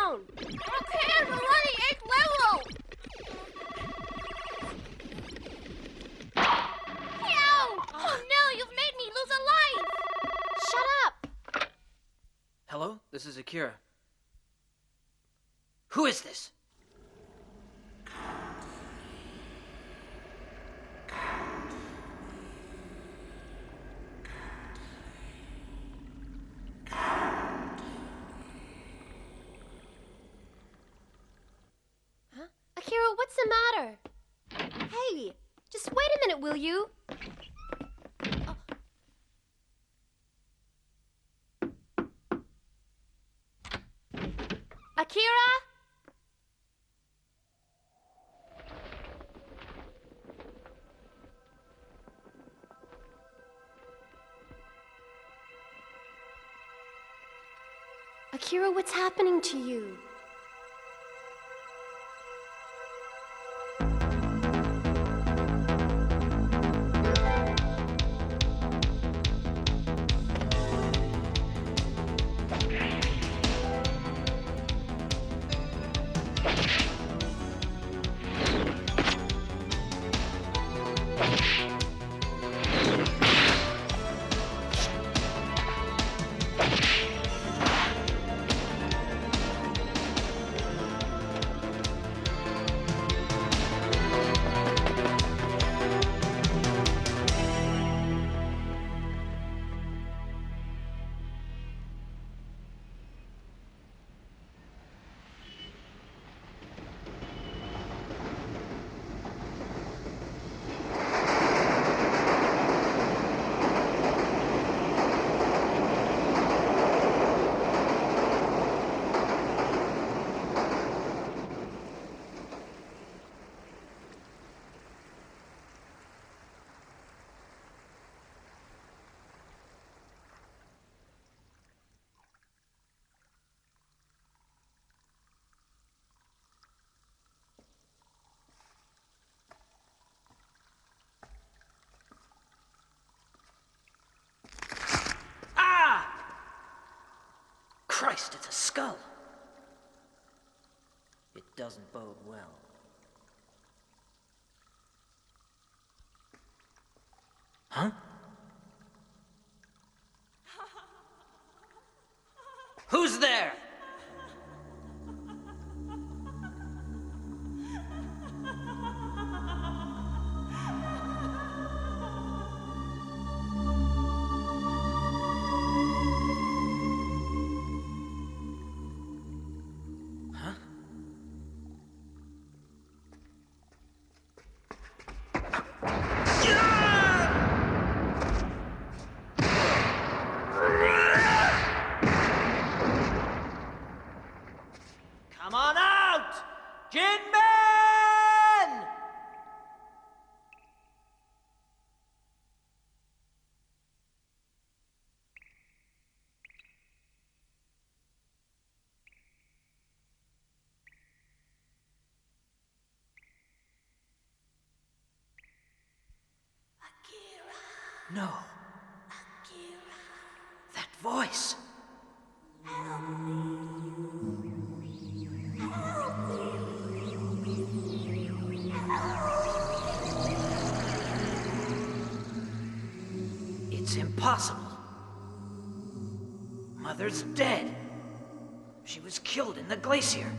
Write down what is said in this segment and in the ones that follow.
down! Okay, we're on the 8th level! Ow! Oh no, you've made me lose a life! Shut up! Hello, this is Akira. Who is this? Akira, what's the matter? Hey, just wait a minute, will you? Akira? Akira, what's happening to you? Christ, it's a skull. It doesn't bode well. Huh? Who's there? Come on out! Gin Man! Akira. No, Akira. that voice. Help me. Help me. It's impossible. Mother's dead. She was killed in the glacier.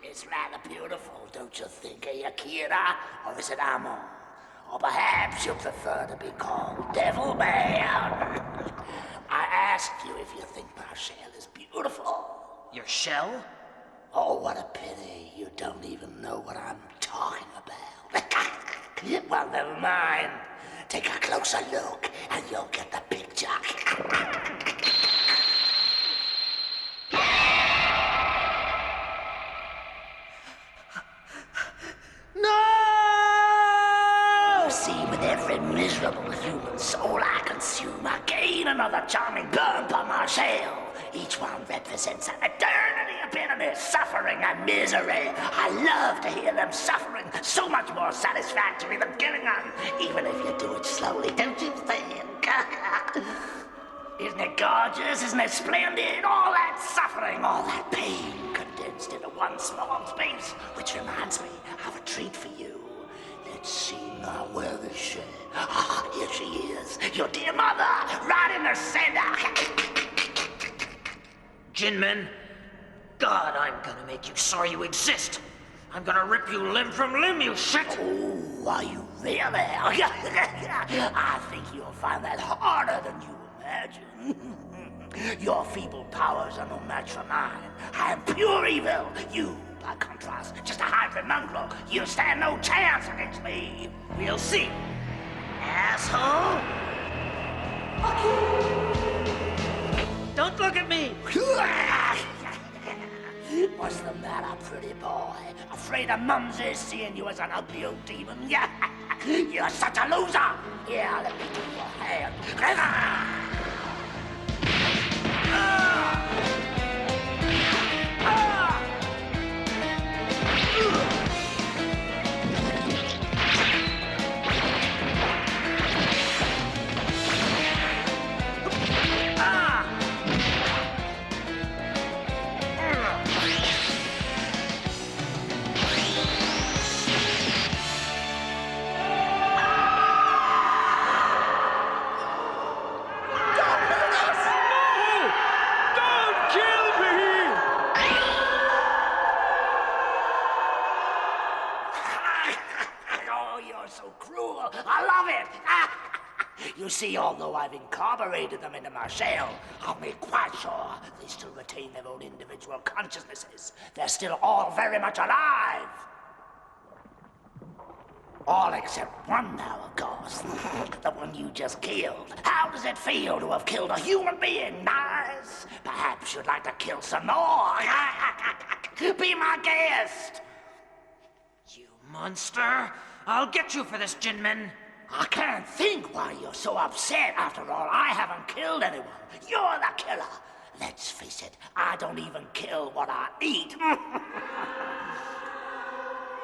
It's rather beautiful, don't you think, Akira? Or is it Amon? Or perhaps you prefer to be called Devilman. I asked you if you think my shell is beautiful. Your shell? Oh, what a pity. You don't even know what I'm talking about. Well, never mind. Take a closer look, and you'll get the picture. You see, with every miserable human soul I consume, I gain another charming bump on my shell. Each one represents an eternity of bitterness, suffering, and misery. I love to hear them suffering, so much more satisfactory than killing them, even if you do it slowly, don't you think? Isn't it gorgeous? Isn't it splendid? All that suffering, all that pain condensed into one small space, which reminds me of a treat for you. Let's see now, where is she? Ah, here she is, your dear mother, right in the center. Jinman, God, I'm gonna make you sorry you exist. I'm gonna rip you limb from limb, you shit! Oh, are you really? I think you'll find that harder than you imagine. Your feeble powers are no match for mine. I am pure evil. You, by contrast, just a hybrid mongrel. You stand no chance against me. We'll see. Asshole! Don't look at me! What's the matter, pretty boy? Afraid of Mumsy seeing you as an ugly old demon? You're such a loser! Here, let me give you a hand. You see, although I've incorporated them into my shell, I've made quite sure they still retain their own individual consciousnesses. They're still all very much alive. All except one now, of course. The one you just killed. How does it feel to have killed a human being? Nice. Perhaps you'd like to kill some more. Be my guest. You monster! I'll get you for this, Jinman. I can't think why you're so upset. After all, I haven't killed anyone. You're the killer. Let's face it, I don't even kill what I eat.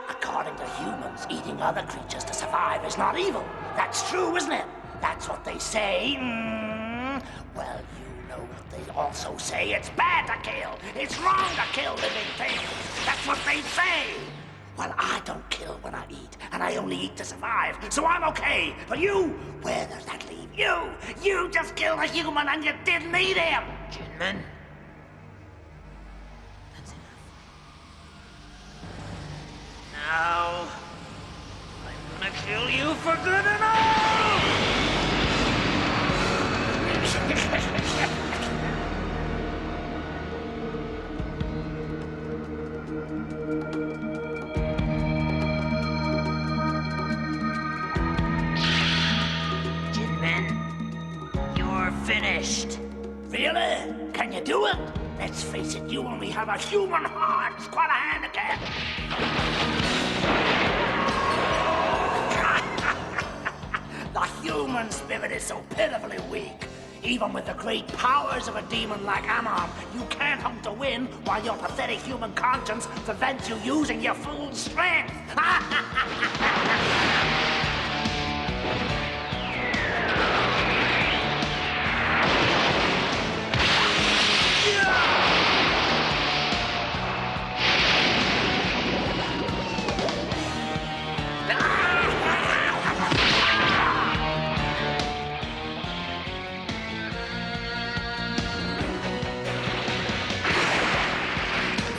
According to humans, eating other creatures to survive is not evil. That's true, isn't it? That's what they say. Well, you know what they also say. It's bad to kill. It's wrong to kill living things. That's what they say. Well, I don't kill when I eat, and I only eat to survive, so I'm okay. But you, where does that leave you? You just killed a human and you didn't eat him. Jinman? That's enough. Now, I'm gonna kill you for good and all! Finished. Really? Can you do it? Let's face it, you only have a human heart. It's quite a handicap. The human spirit is so pitifully weak. Even with the great powers of a demon like Amon, you can't hope to win while your pathetic human conscience prevents you using your full strength.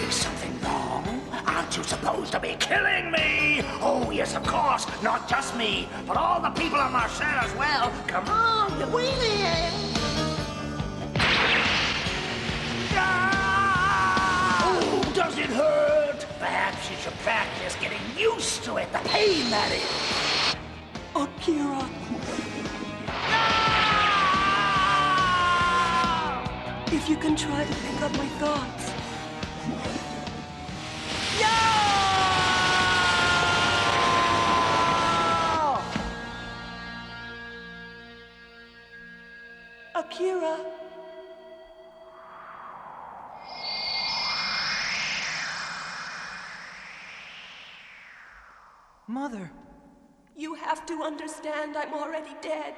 Is something wrong? Aren't you supposed to be killing me? Oh, yes, of course. Not just me, but all the people of Marseille as well. Come on, wheel it! Oh, does it hurt? Perhaps you should practice getting used to it. The pain, that is. Akira. If you can try to pick up my thoughts. Akira. Mother. You have to understand I'm already dead.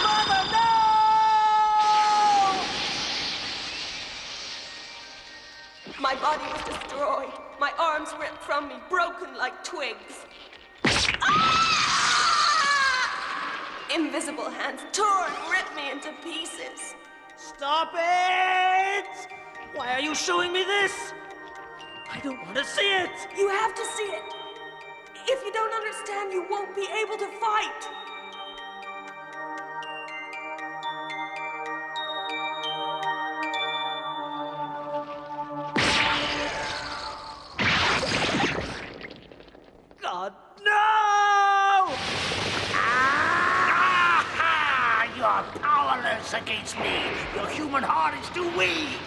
Mother, no! My body was destroyed. My arms ripped from me, broken like twigs. Invisible hands tore and ripped me into pieces. Stop it! Why are you showing me this? I don't want to see it! You have to see it. If you don't understand, you won't be able to fight. God, no! Ah! You're powerless against me. Your human heart is too weak.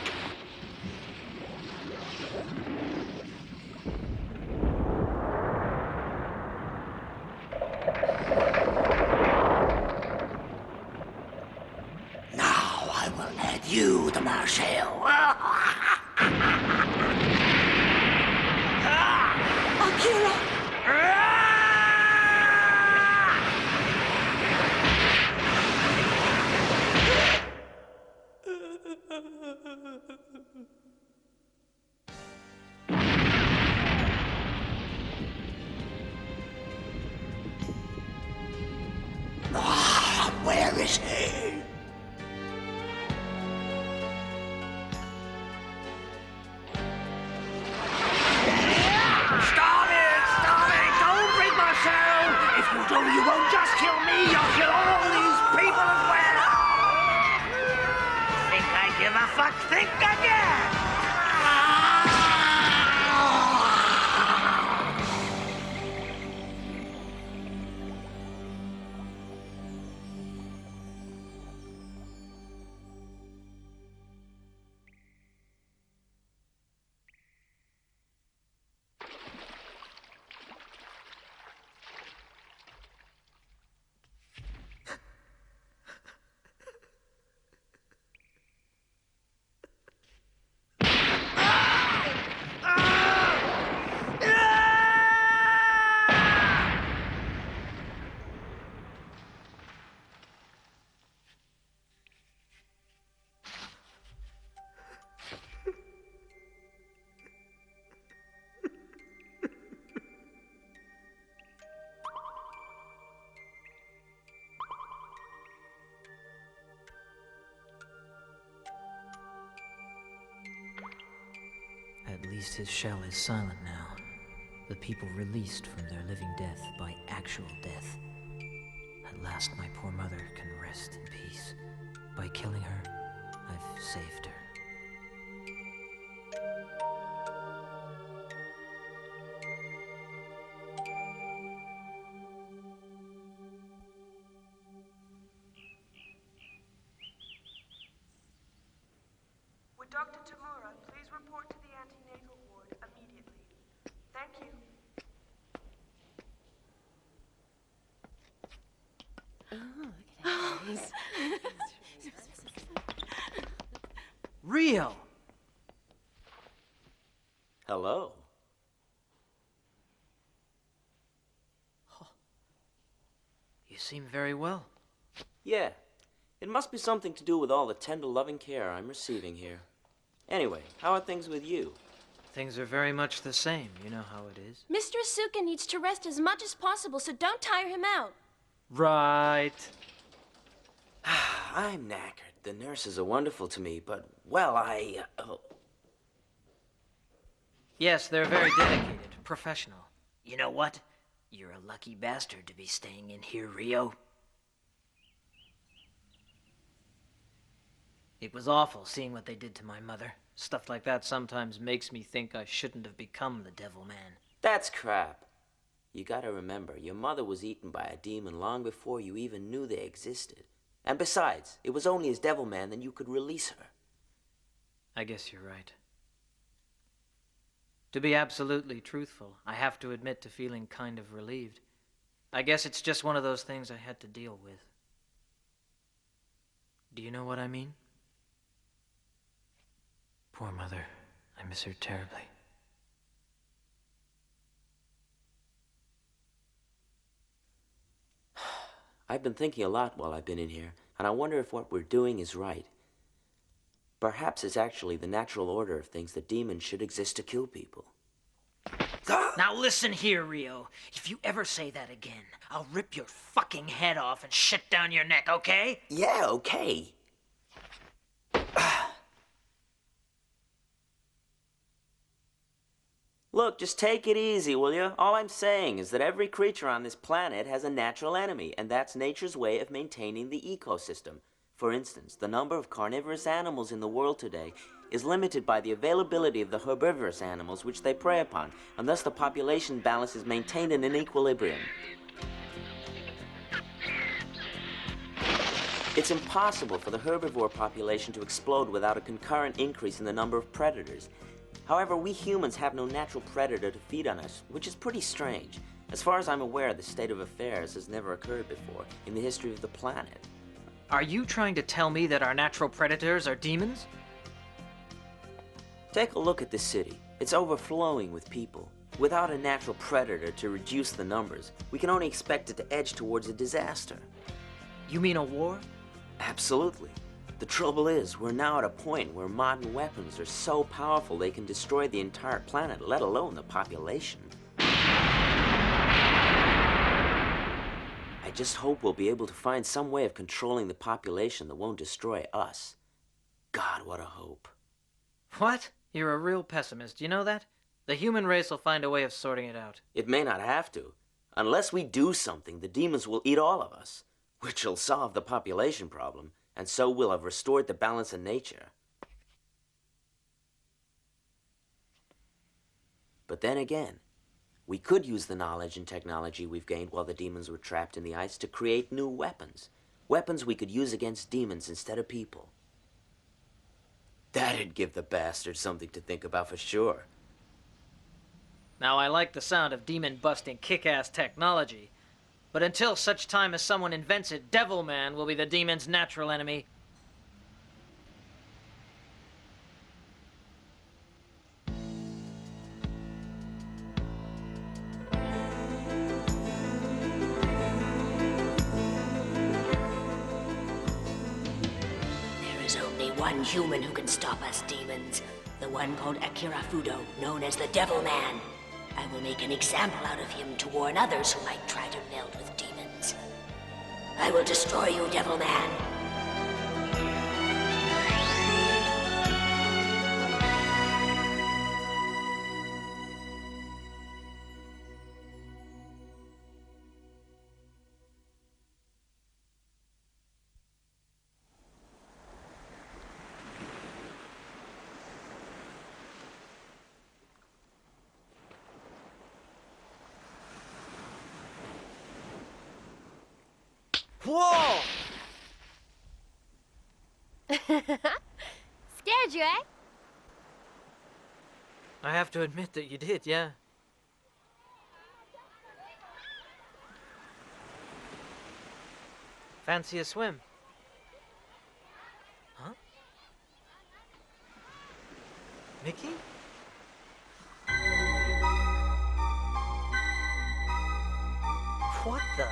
Now I will add you to Marshall. Akira! Where is he? Stop it! Stop it! Don't break my sound! If you do, you won't just kill me, you'll kill all these people as well! Think I give a fuck? Think again! At least his shell is silent now. The people released from their living death by actual death. At last my poor mother can rest in peace. By killing her, I've saved her. Would Dr. Tamura please report to the antenatal ward immediately? Thank you. Ryo! Hello. You seem very well. Yeah, it must be something to do with all the tender, loving care I'm receiving here. Anyway, how are things with you? Things are very much the same. You know how it is. Mr. Asuka needs to rest as much as possible, so don't tire him out. Right. I'm knackered. The nurses are wonderful to me, but, well, Yes, they're very dedicated, professional. You know what? You're a lucky bastard to be staying in here, Ryo. It was awful seeing what they did to my mother. Stuff like that sometimes makes me think I shouldn't have become the Devilman. That's crap. You gotta remember, your mother was eaten by a demon long before you even knew they existed. And besides, it was only as Devilman that you could release her. I guess you're right. To be absolutely truthful, I have to admit to feeling kind of relieved. I guess it's just one of those things I had to deal with. Do you know what I mean? Poor mother. I miss her terribly. I've been thinking a lot while I've been in here, and I wonder if what we're doing is right. Perhaps it's actually the natural order of things that demons should exist to kill people. Now listen here, Ryo. If you ever say that again, I'll rip your fucking head off and shit down your neck, okay? Yeah, okay. Look, just take it easy, will you? All I'm saying is that every creature on this planet has a natural enemy, and that's nature's way of maintaining the ecosystem. For instance, the number of carnivorous animals in the world today is limited by the availability of the herbivorous animals which they prey upon, and thus the population balance is maintained in an equilibrium. It's impossible for the herbivore population to explode without a concurrent increase in the number of predators. However, we humans have no natural predator to feed on us, which is pretty strange. As far as I'm aware, this state of affairs has never occurred before in the history of the planet. Are you trying to tell me that our natural predators are demons? Take a look at this city. It's overflowing with people. Without a natural predator to reduce the numbers, we can only expect it to edge towards a disaster. You mean a war? Absolutely. The trouble is, we're now at a point where modern weapons are so powerful they can destroy the entire planet, let alone the population. I just hope we'll be able to find some way of controlling the population that won't destroy us. God, what a hope. What? You're a real pessimist, you know that? The human race will find a way of sorting it out. It may not have to. Unless we do something, the demons will eat all of us, which will solve the population problem. And so we'll have restored the balance in nature. But then again, we could use the knowledge and technology we've gained while the demons were trapped in the ice to create new weapons. Weapons we could use against demons instead of people. That'd give the bastards something to think about for sure. Now, I like the sound of demon-busting kick-ass technology. But until such time as someone invents it, Devilman will be the demon's natural enemy. There is only one human who can stop us demons. The one called Akira Fudo, known as the Devilman. I will make an example out of him to warn others who might try to meld with demons. I will destroy you, Devilman. Whoa! Scared you, eh? I have to admit that you did, yeah. Fancy a swim? Huh? Mickey? What the?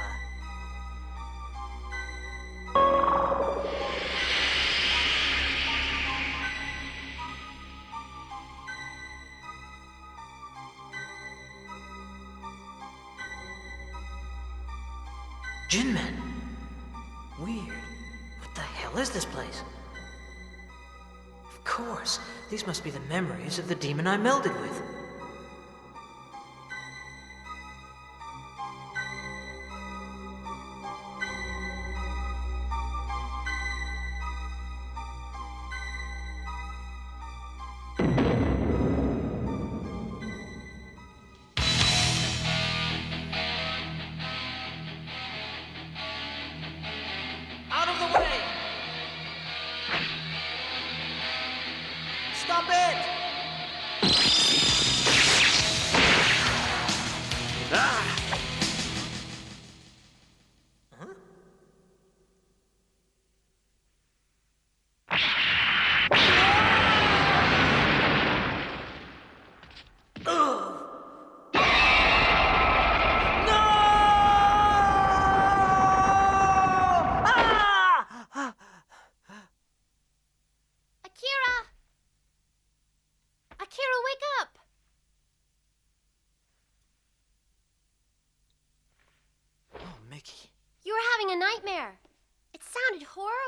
Jinman! Weird. What the hell is this place? Of course, these must be the memories of the demon I melded with.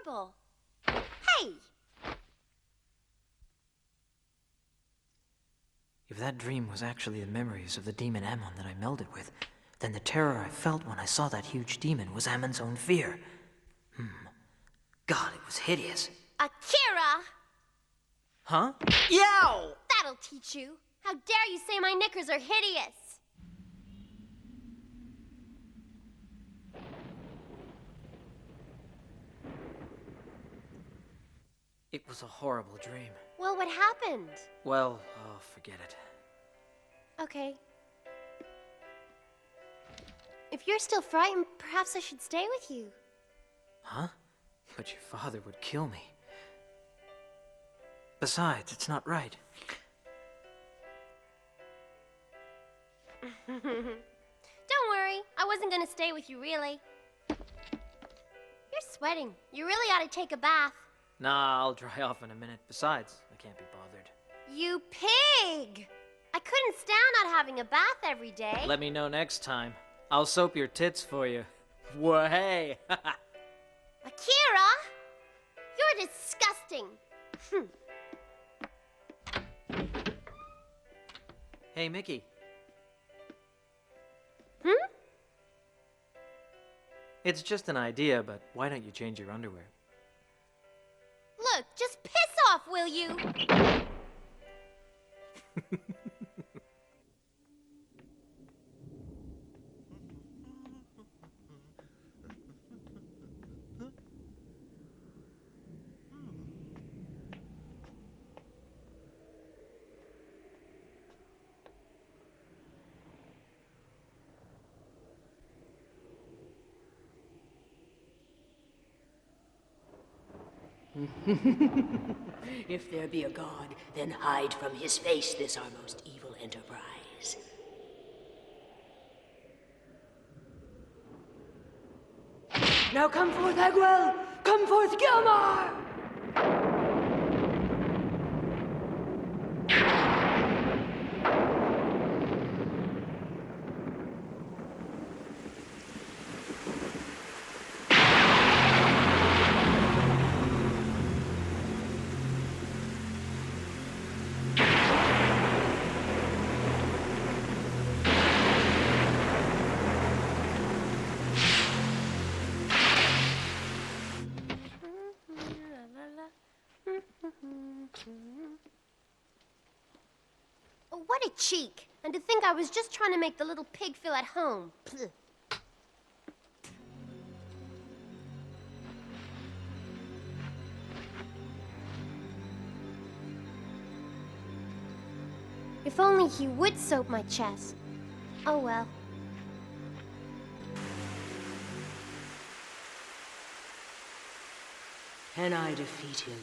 people. Hey! If that dream was actually the memories of the demon Amon that I melded with, then the terror I felt when I saw that huge demon was Amon's own fear. God, it was hideous. Akira! Huh? Yow! That'll teach you. How dare you say my knickers are hideous? It was a horrible dream. Well, what happened? Well, oh, forget it. Okay. If you're still frightened, perhaps I should stay with you. Huh? But your father would kill me. Besides, it's not right. Don't worry, I wasn't gonna stay with you, really. You're sweating. You really ought to take a bath. Nah, I'll dry off in a minute. Besides, I can't be bothered. You pig! I couldn't stand not having a bath every day. Let me know next time. I'll soap your tits for you. Whoa, hey! Akira! You're disgusting. Hey, Mickey. It's just an idea, but why don't you change your underwear? Look, just piss off, will you? If there be a god, then hide from his face this our most evil enterprise. Now come forth, Agwell! Come forth, Gilmar! Oh, what a cheek! And to think I was just trying to make the little pig feel at home. Pugh. If only he would soap my chest. Oh well. Can I defeat him?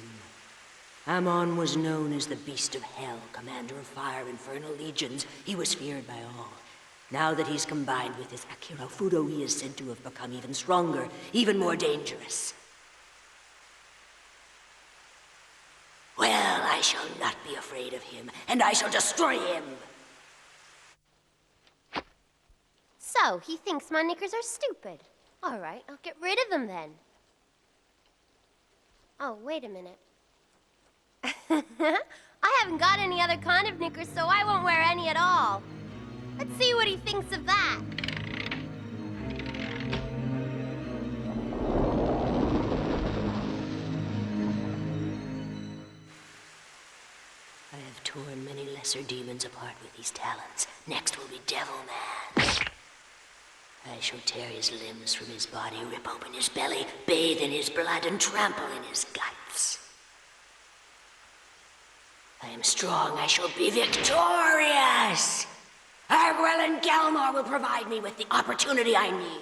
Amon was known as the Beast of Hell, commander of fire infernal legions. He was feared by all. Now that he's combined with his Akira Fudo, he is said to have become even stronger, even more dangerous. Well, I shall not be afraid of him, and I shall destroy him! So, he thinks my knickers are stupid. All right, I'll get rid of them then. Oh, wait a minute. I haven't got any other kind of knickers, so I won't wear any at all. Let's see what he thinks of that. I have torn many lesser demons apart with these talons. Next will be Devilman. I shall tear his limbs from his body, rip open his belly, bathe in his blood, and trample in his guts. I am strong, I shall be victorious! Agwell and Galmar will provide me with the opportunity I need.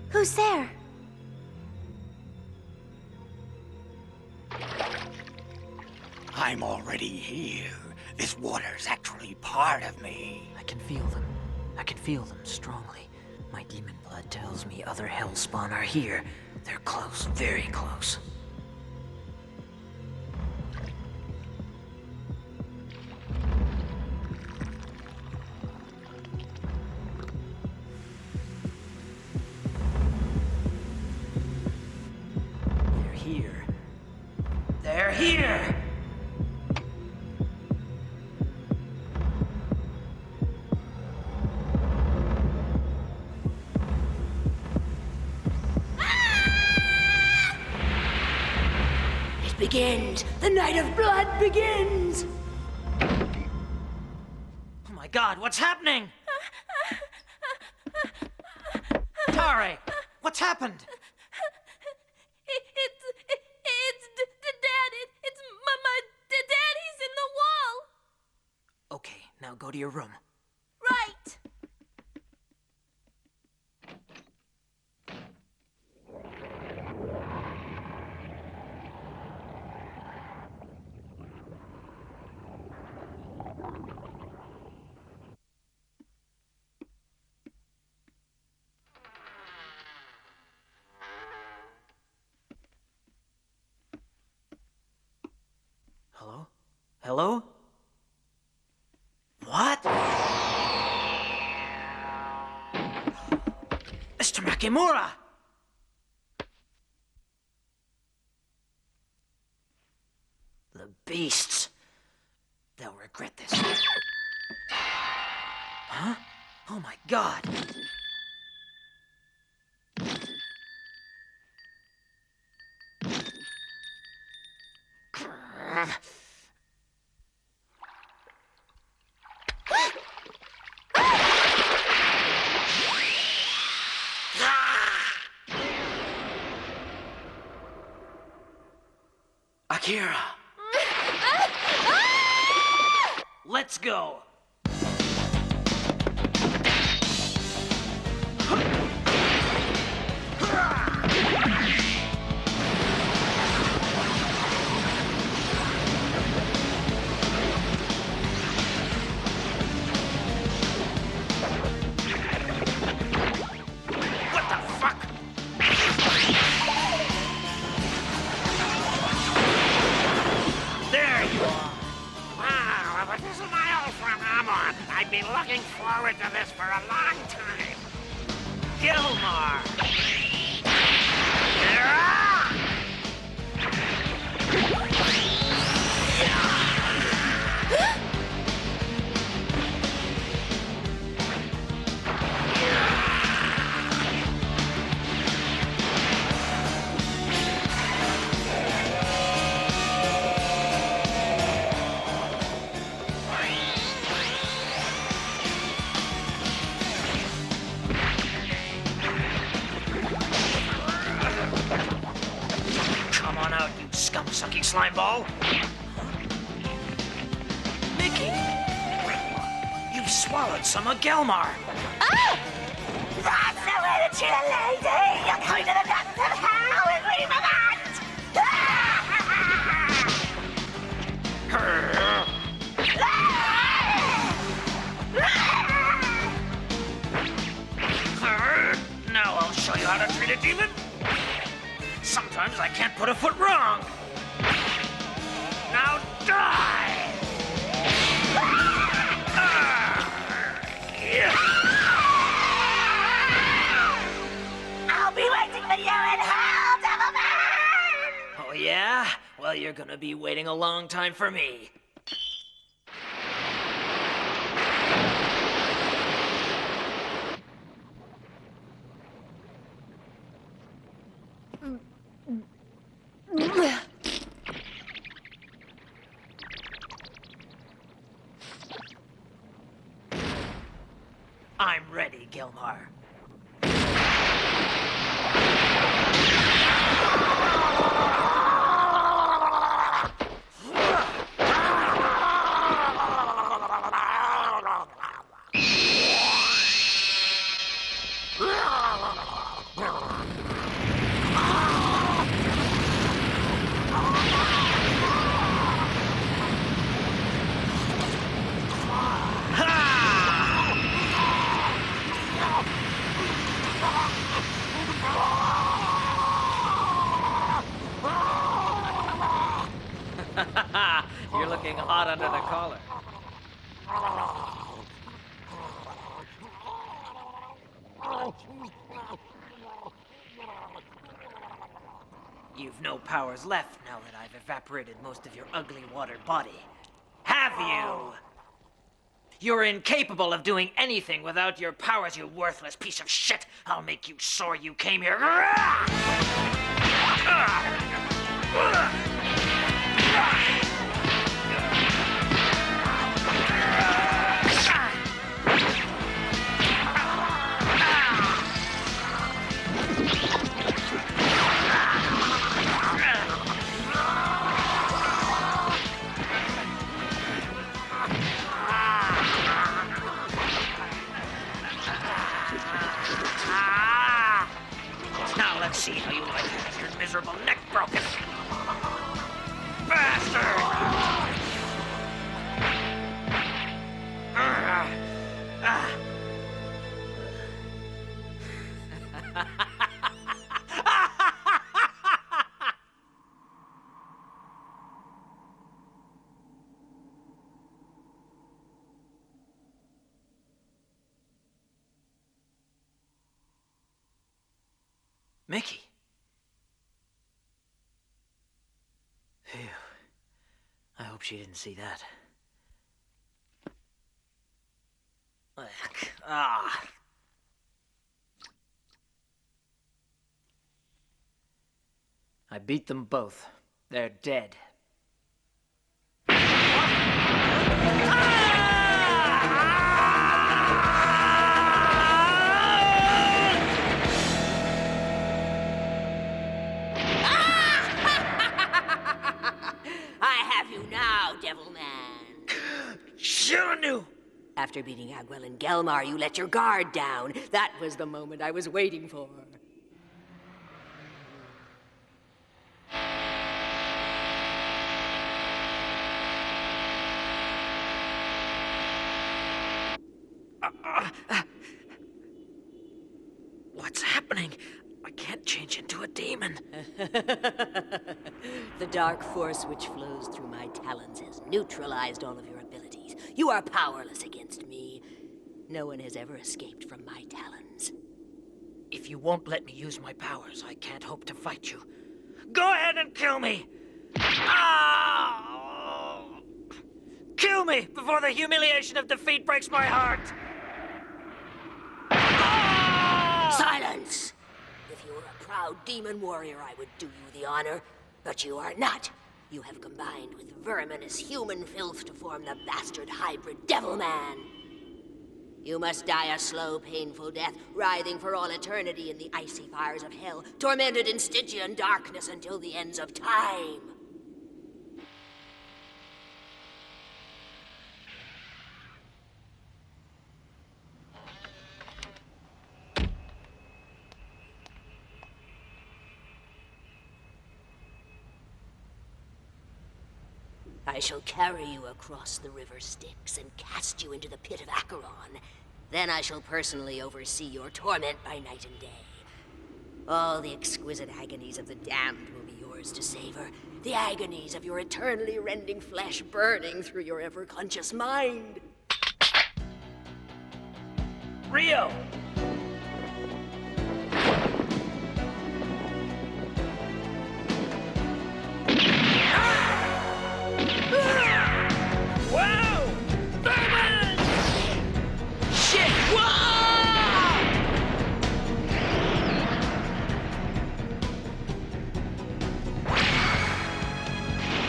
Who's there? I'm already here. This water's actually part of me. I can feel them. I can feel them strongly. My demon blood tells me other hellspawn are here. They're close, very close. They're here. They're here! It begins! The night of blood begins! Oh my god, what's happening? Tare, what's happened? Dad. It's my dad. He's in the wall. Okay, now go to your room. Right. Hello? Hello? What? Mr. Makimura! The beasts. They'll regret this. Huh? Oh my god. Akira! Let's go. What the fuck? There you are. Wow, but this is my old friend Amon. I've been looking forward to this for a long time. Gilmar. Come on out, you scum-sucking slime ball. Mickey! You've swallowed some of Gelmar. That's the way to treat a lady! You're coming to the depths of hell with me for that! Now I'll show you how to treat a demon. Sometimes I can't put a foot wrong. Now die! I'll be waiting for you in hell, Devilman! Oh yeah? Well, you're gonna be waiting a long time for me. I'm ready, Gilmar. hot under the collar. You've no powers left now that I've evaporated most of your ugly water body. Have you? You're incapable of doing anything without your powers, you worthless piece of shit. I'll make you sore you came here. Now let's see how you like having your miserable neck broken. Bastard! Mickey. Phew. I hope she didn't see that. Ugh. Ah. I beat them both. They're dead. Devilman. Sure knew. After beating Agwell and Gelmar, you let your guard down. That was the moment I was waiting for. What's happening? I can't change into a demon. The dark force which flows through my talons has neutralized all of your abilities. You are powerless against me. No one has ever escaped from my talons. If you won't let me use my powers, I can't hope to fight you. Go ahead and kill me! Ah! Kill me before the humiliation of defeat breaks my heart! Ah! Silence! If you were a proud demon warrior, I would do you the honor. But you are not. You have combined with verminous human filth to form the bastard hybrid Devilman. You must die a slow, painful death, writhing for all eternity in the icy fires of hell, tormented in Stygian darkness until the ends of time. I shall carry you across the river Styx and cast you into the pit of Acheron. Then I shall personally oversee your torment by night and day. All the exquisite agonies of the damned will be yours to savor. The agonies of your eternally rending flesh burning through your ever-conscious mind. Ryo! Wow! Devilman! Shit! Whoa!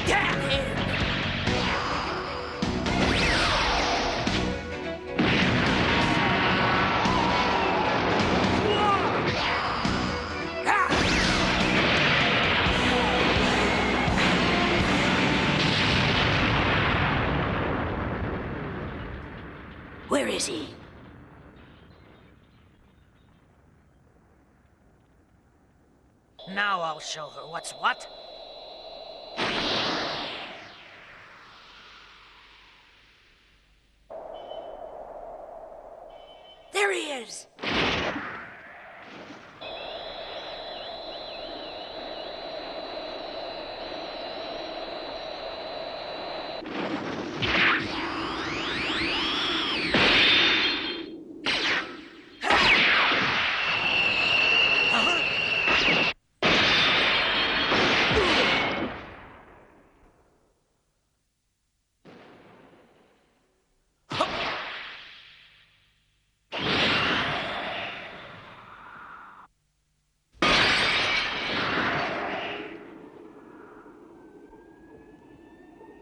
Damn him! Where is he? Now I'll show her what's what. There he is!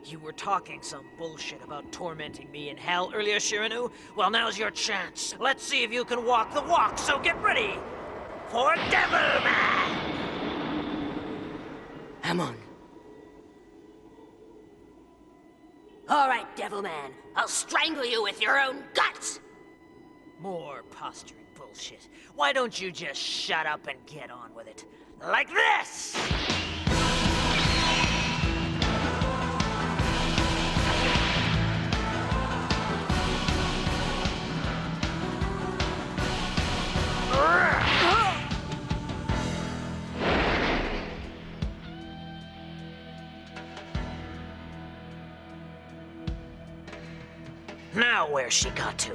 You were talking some bullshit about tormenting me in hell earlier, Shiranu? Well, now's your chance. Let's see if you can walk the walk, so get ready for Devilman! Amon. All right, Devilman. I'll strangle you with your own guts! More posturing bullshit. Why don't you just shut up and get on with it? Like this! Now where's she got to?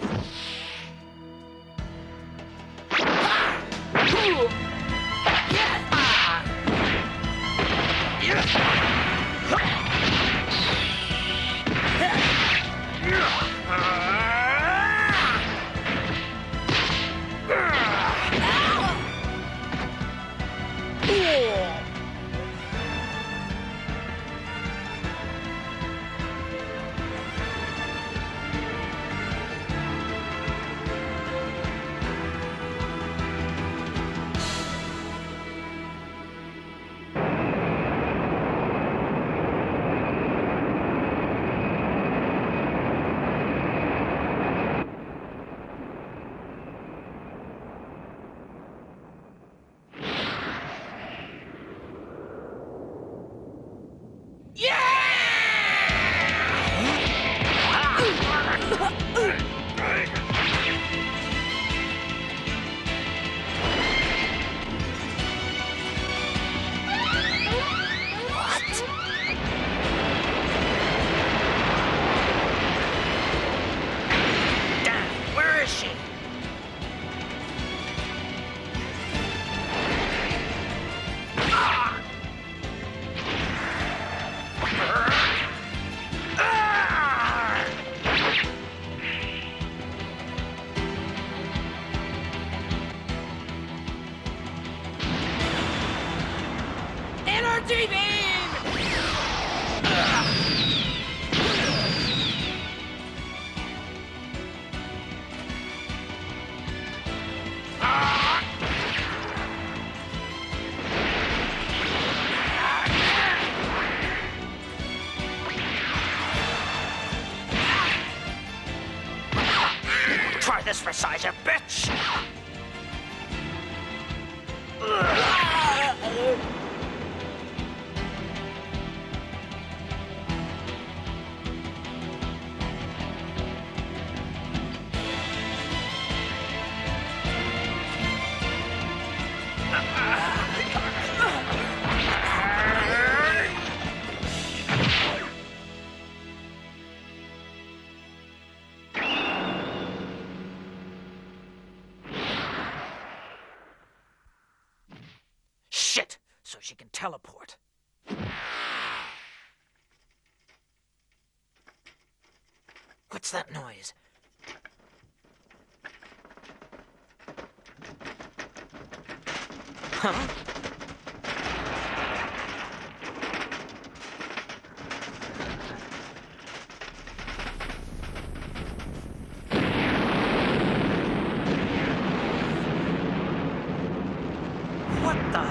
Try this for size, you bitch! Shit! So she can teleport. What's that noise? Huh? What the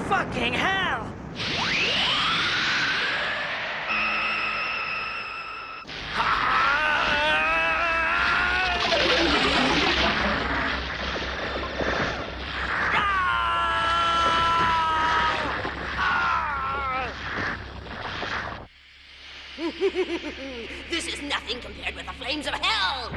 fucking hell? This is nothing compared with the flames of hell!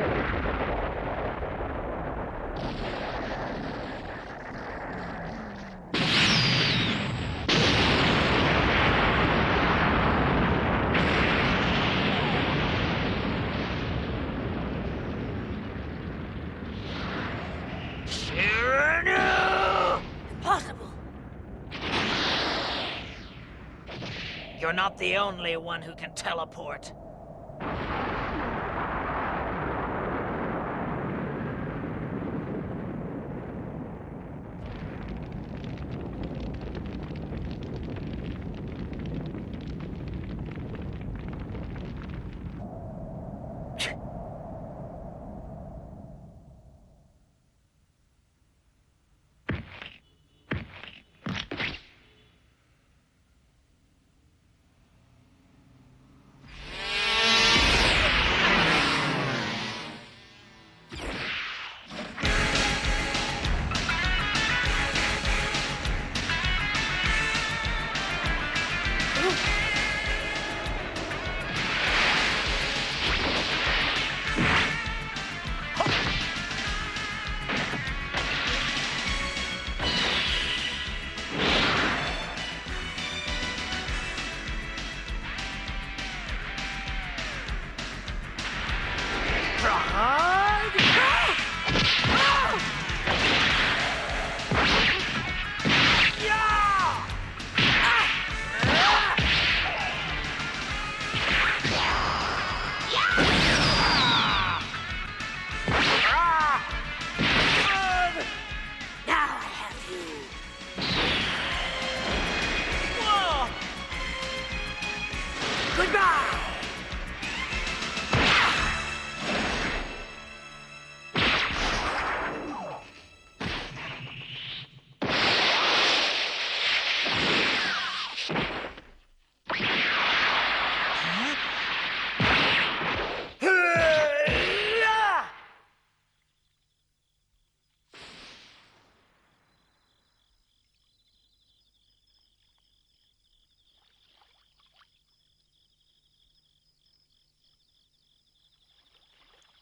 Impossible! You're not the only one who can teleport.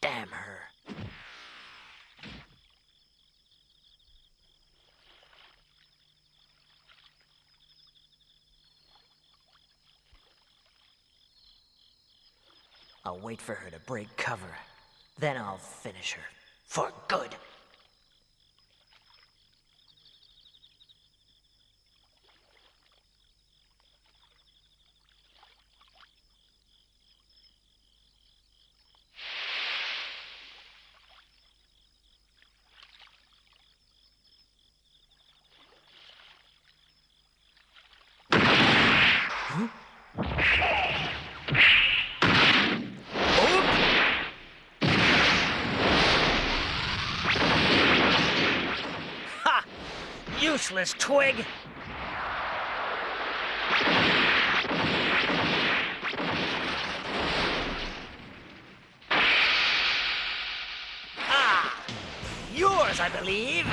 Damn her. I'll wait for her to break cover. Then I'll finish her. For good. Ha! Useless twig! Ah! Yours, I believe!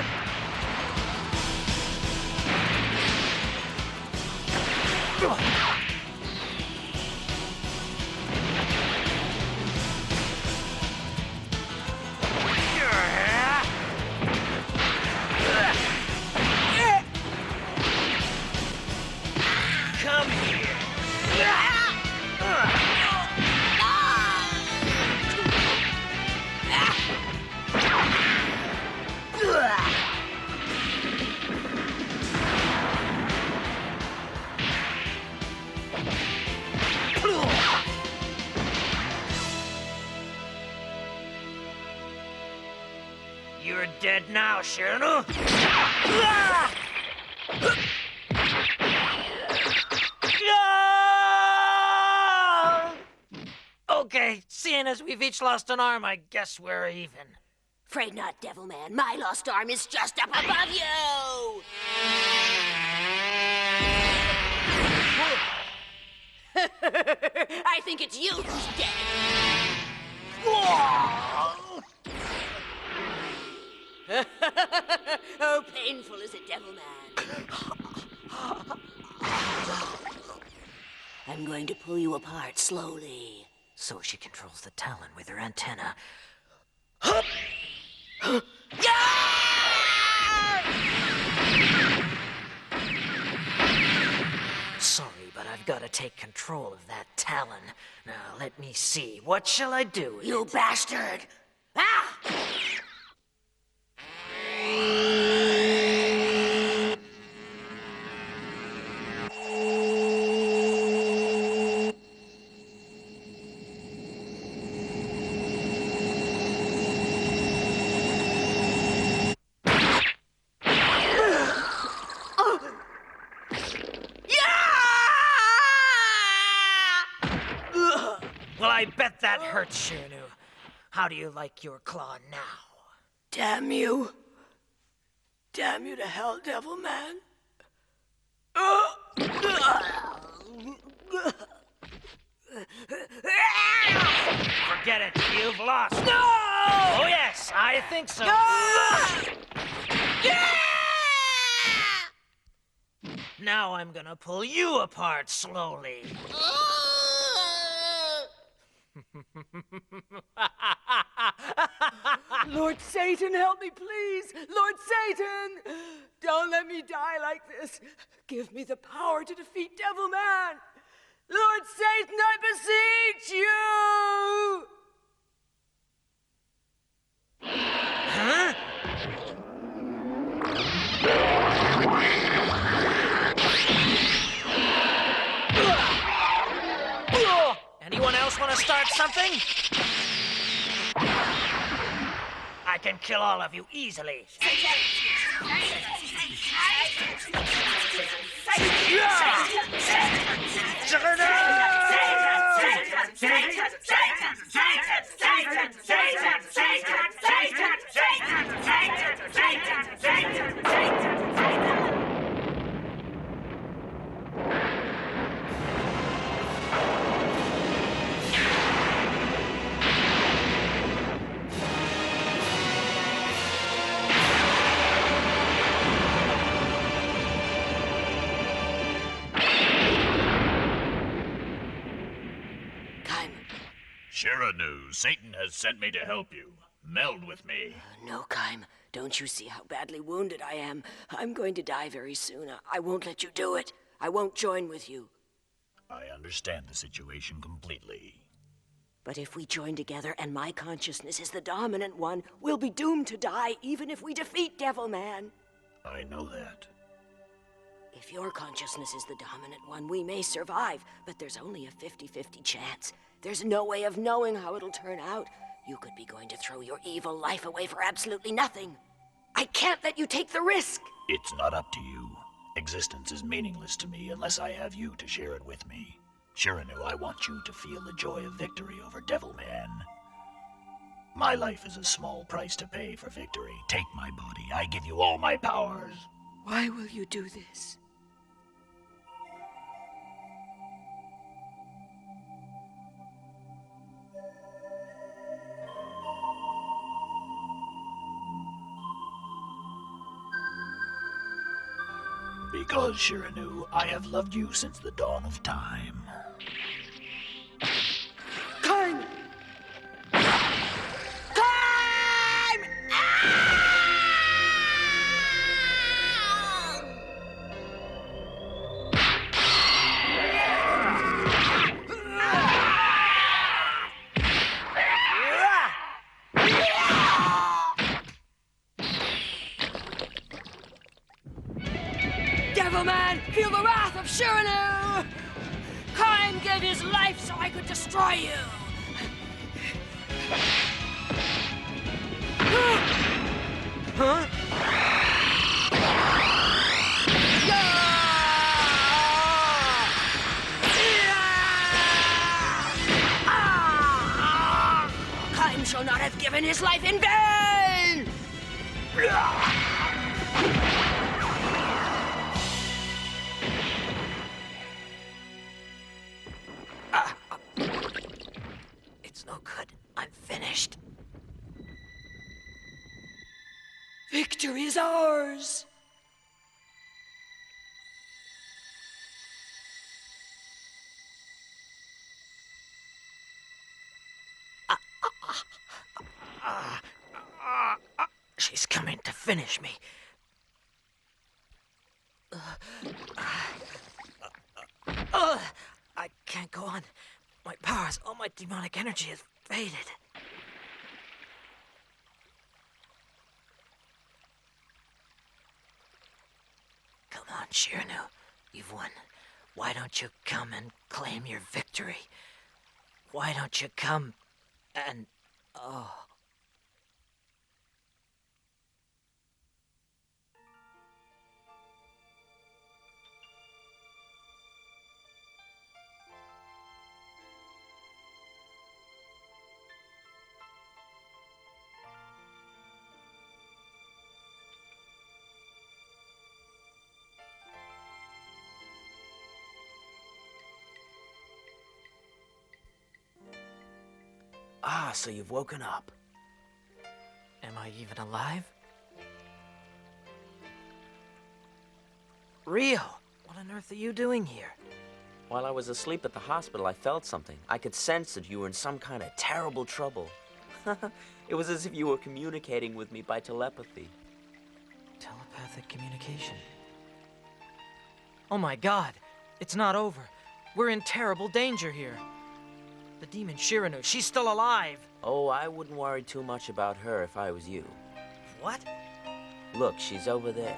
Come here. You're dead now, Shirano. Okay, seeing as we've each lost an arm, I guess we're even. Afraid not, Devilman. My lost arm is just up above you! I think it's you who's dead. Oh, painful is it, Devilman? I'm going to pull you apart slowly. So she controls the Talon with her antenna. Sorry, but I've got to take control of that Talon. Now, let me see. What shall I do with You it? bastard! Ah! Well, I bet that hurts, Shiranu. How do you like your claw now? Damn you. Damn you to hell, Devilman. Forget it. You've lost. No! Oh, yes, I think so. Now I'm gonna pull you apart slowly. Lord Satan, help me, please! Lord Satan! Don't let me die like this. Give me the power to defeat Devilman! Lord Satan, I beseech you! Huh? Anyone else want to start something? I can kill all of you easily. Shiranu, Satan has sent me to help you. Meld with me. No, Kaim. Don't you see how badly wounded I am? I'm going to die very soon. I won't let you do it. I won't join with you. I understand the situation completely. But if we join together and my consciousness is the dominant one, we'll be doomed to die even if we defeat Devilman. I know that. If your consciousness is the dominant one, we may survive, but there's only a 50-50 chance. There's no way of knowing how it'll turn out. You could be going to throw your evil life away for absolutely nothing. I can't let you take the risk. It's not up to you. Existence is meaningless to me unless I have you to share it with me. Shiranu, I want you to feel the joy of victory over Devilman. My life is a small price to pay for victory. Take my body. I give you all my powers. Why will you do this? Because, Shiranu, I have loved you since the dawn of time. Time! Devilman, feel the wrath of Shiranu! Kaim gave his life so I could destroy you! Huh? Kaim shall not have given his life in vain! It's no good. I'm finished. Victory is ours! She's coming to finish me. I can't go on. My powers, all my demonic energy has faded. Come on, Shiranu. You've won. Why don't you come and claim your victory? Why don't you come and... Oh... Ah, so you've woken up. Am I even alive? Ryo, what on earth are you doing here? While I was asleep at the hospital, I felt something. I could sense that you were in some kind of terrible trouble. It was as if you were communicating with me by telepathy. Telepathic communication. Oh my god, it's not over. We're in terrible danger here. The demon Shiranu, she's still alive. Oh, I wouldn't worry too much about her if I was you. What? Look, she's over there.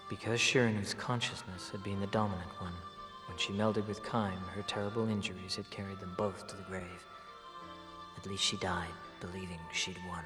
Because Shiranu's consciousness had been the dominant one, when she melded with Kaim, her terrible injuries had carried them both to the grave. At least she died, believing she'd won.